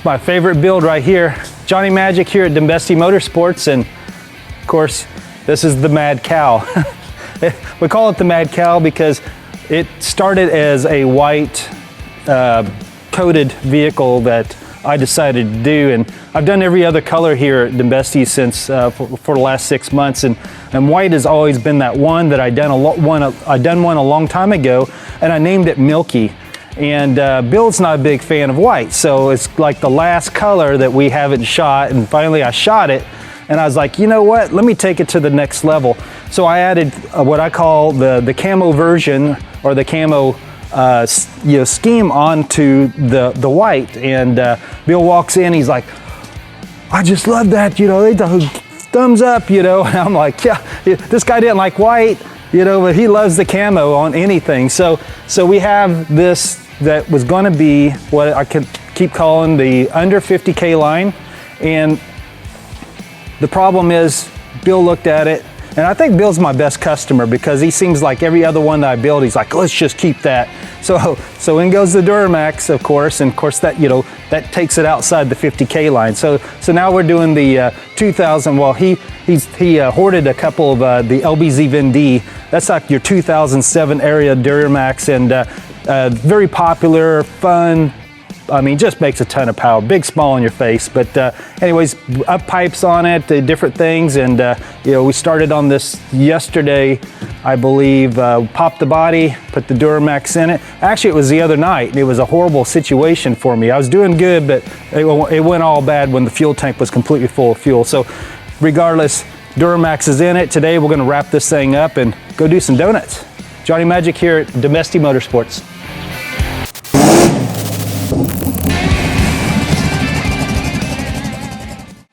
my favorite build right here. Johnny Magic here at Denbeste Motorsports, and of course, this is the Mad Cow. We call it the Mad Cow because it started as a white coated vehicle that I decided to do, and I've done every other color here at Denbeste since for the last 6 months, and white has always been that one that I done one a long time ago, and I named it Milky. And Bill's not a big fan of white, so it's like the last color that we haven't shot, and finally I shot it, and I was like, you know what, let me take it to the next level. So I added what I call the camo version, or the camo scheme onto the white, and Bill walks in, he's like, I just love that, you know, they thumbs up, you know, and I'm like, yeah, this guy didn't like white, you know, but he loves the camo on anything. So we have this that was going to be what I could keep calling the under 50K line, and the problem is Bill looked at it, and I think Bill's my best customer because he seems like every other one that I build, he's like, let's just keep that. So in goes the Duramax, of course, and of course that, you know, that takes it outside the 50K line. So now we're doing the 2000. Well, he hoarded a couple of the LBZ Vendée. That's like your 2007 area Duramax, and very popular, fun. I mean, just makes a ton of power. Big smile on your face. But anyways, up pipes on it, different things, and you know, we started on this yesterday, I believe. Popped the body, put the Duramax in it. Actually, it was the other night, and it was a horrible situation for me. I was doing good, but it went all bad when the fuel tank was completely full of fuel. So regardless, Duramax is in it. Today, we're going to wrap this thing up and go do some donuts. Johnny Magic here at Denbeste Motorsports.